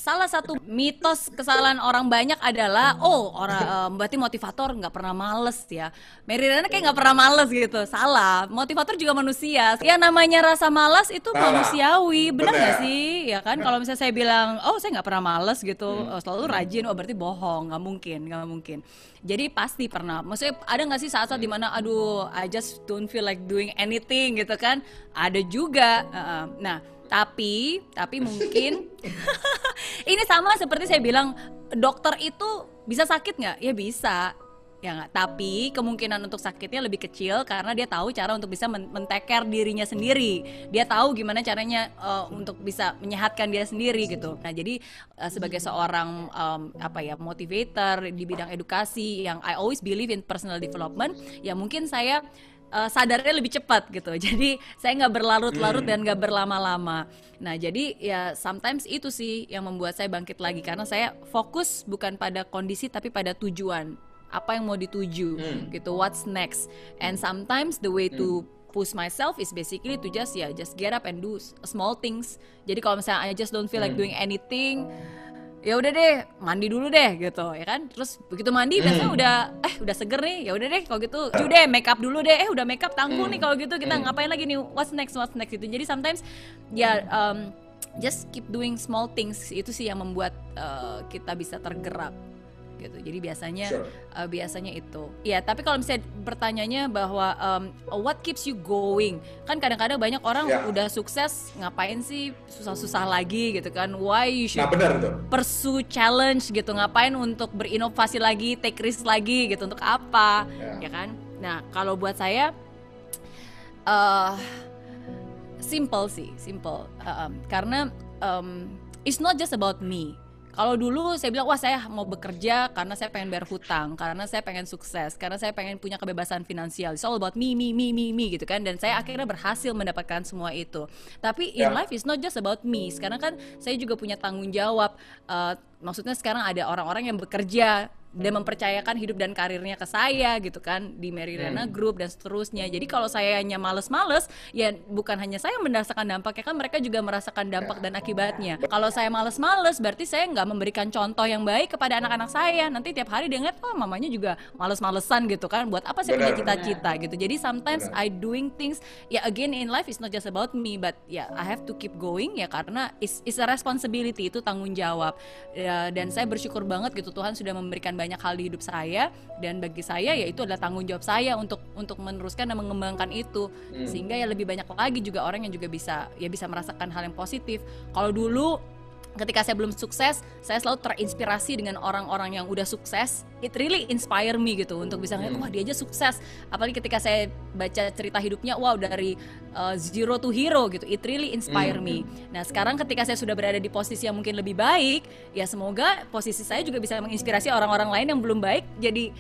salah satu mitos kesalahan orang banyak adalah berarti motivator nggak pernah males ya. Mary Riana kayak nggak pernah males gitu. Salah. Motivator juga manusia. Ya namanya rasa malas itu manusiawi, benar nggak sih? Ya kan kalau misalnya saya bilang, oh saya nggak pernah males gitu, selalu rajin, oh berarti bohong, nggak mungkin. Jadi pasti pernah. Maksudnya ada nggak sih saat-saat dimana, aduh, I just don't feel like doing anything gitu kan? Ada juga. Nah. Tapi mungkin ini sama seperti saya bilang, dokter itu bisa sakit nggak? Ya bisa, ya nggak. Tapi kemungkinan untuk sakitnya lebih kecil karena dia tahu cara untuk bisa men-take care dirinya sendiri. Dia tahu gimana caranya untuk bisa menyehatkan dia sendiri gitu. Nah jadi sebagai seorang motivator di bidang edukasi yang I always believe in personal development, ya mungkin saya sadarnya lebih cepat gitu. Jadi saya nggak berlarut-larut dan nggak berlama-lama. Nah jadi ya sometimes itu sih yang membuat saya bangkit lagi, karena saya fokus bukan pada kondisi tapi pada tujuan. Apa yang mau dituju gitu, what's next. And sometimes the way to push myself is basically to just get up and do small things. Jadi kalau misalnya I just don't feel like doing anything, ya udah deh mandi dulu deh gitu ya kan. Terus begitu mandi biasanya udah seger nih, ya udah deh kalau gitu deh make up dulu deh, udah make up tanggung nih kalau gitu, kita ngapain lagi nih, what's next gitu. Jadi sometimes just keep doing small things, itu sih yang membuat kita bisa tergerak gitu. Jadi biasanya itu. Ya, tapi kalau misalnya pertanyaannya bahwa what keeps you going? Kan kadang-kadang banyak orang udah sukses, ngapain sih susah-susah lagi gitu kan? Why you should pursue challenge gitu? Ngapain untuk berinovasi lagi, take risk lagi gitu? Untuk apa? Ya kan? Nah, kalau buat saya simple. Karena it's not just about me. Kalau dulu saya bilang, wah saya mau bekerja karena saya pengen bayar hutang, karena saya pengen sukses, karena saya pengen punya kebebasan finansial. It's all about me gitu kan. Dan saya akhirnya berhasil mendapatkan semua itu. Tapi in life is not just about me. Sekarang kan saya juga punya tanggung jawab. Maksudnya sekarang ada orang-orang yang bekerja dan mempercayakan hidup dan karirnya ke saya gitu kan, di Mary Riana Group dan seterusnya. Jadi kalau saya hanya males-males, ya bukan hanya saya merasakan dampaknya, kan mereka juga merasakan dampak dan akibatnya. Kalau saya males-males berarti saya nggak memberikan contoh yang baik kepada anak-anak saya. Nanti tiap hari dia ngeliat, oh mamanya juga males-malesan gitu kan, buat apa saya punya cita-cita gitu. Jadi sometimes I doing things, ya again in life is not just about me, but I have to keep going ya, karena it's a responsibility, itu tanggung jawab. Dan saya bersyukur banget gitu, Tuhan sudah memberikan banyak hal di hidup saya, dan bagi saya ya itu adalah tanggung jawab saya untuk meneruskan dan mengembangkan itu, sehingga ya lebih banyak lagi juga orang yang juga bisa merasakan hal yang positif. Kalau dulu ketika saya belum sukses, saya selalu terinspirasi dengan orang-orang yang udah sukses. It really inspire me gitu, untuk bisa ngeliat, wah dia aja sukses. Apalagi ketika saya baca cerita hidupnya, wow dari zero to hero gitu, it really inspire me. Nah sekarang ketika saya sudah berada di posisi yang mungkin lebih baik, ya semoga posisi saya juga bisa menginspirasi orang-orang lain yang belum baik. Jadi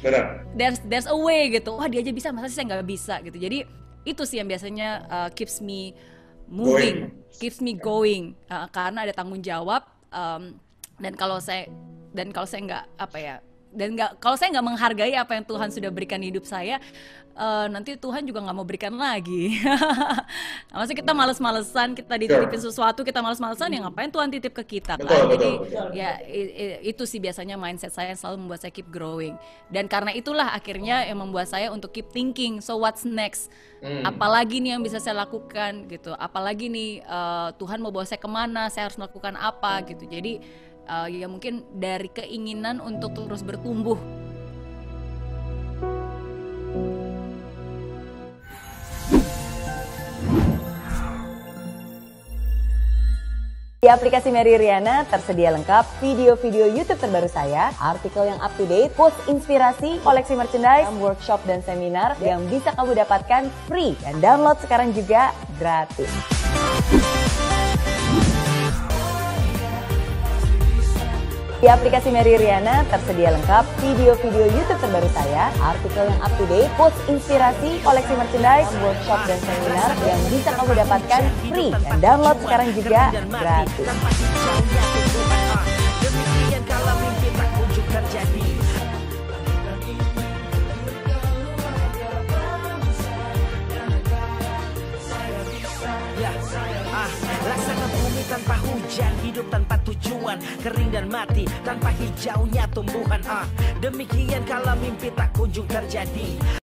there's a way gitu, wah dia aja bisa, masa sih saya nggak bisa gitu. Jadi itu sih yang biasanya keeps me moving, keeps me going, karena ada tanggung jawab. Dan kalau saya nggak kalau saya nggak menghargai apa yang Tuhan sudah berikan di hidup saya, nanti Tuhan juga nggak mau berikan lagi. Maksudnya kita males-malesan, kita dititipin sesuatu, kita males-malesan, ya ngapain Tuhan titip ke kita kan? Jadi ya itu sih biasanya mindset saya yang selalu membuat saya keep growing. Dan karena itulah akhirnya yang membuat saya untuk keep thinking, so what's next? Apalagi nih yang bisa saya lakukan gitu? Apalagi nih Tuhan mau bawa saya kemana? Saya harus melakukan apa gitu? Jadi ya mungkin dari keinginan untuk terus bertumbuh. Di aplikasi Mary Riana tersedia lengkap video-video YouTube terbaru saya, artikel yang up to date, post inspirasi, koleksi merchandise, workshop dan seminar yang bisa kamu dapatkan free dan download sekarang juga gratis. Di aplikasi Mary Riana tersedia lengkap video-video YouTube terbaru saya, artikel yang up to date, post inspirasi, koleksi merchandise, workshop dan seminar yang bisa kamu dapatkan free dan download sekarang juga gratis. Rasakan bumi tanpa hujan, hidup tanpa tujuan, kering dan mati tanpa hijaunya tumbuhan. Demikian kalau mimpi tak kunjung terjadi,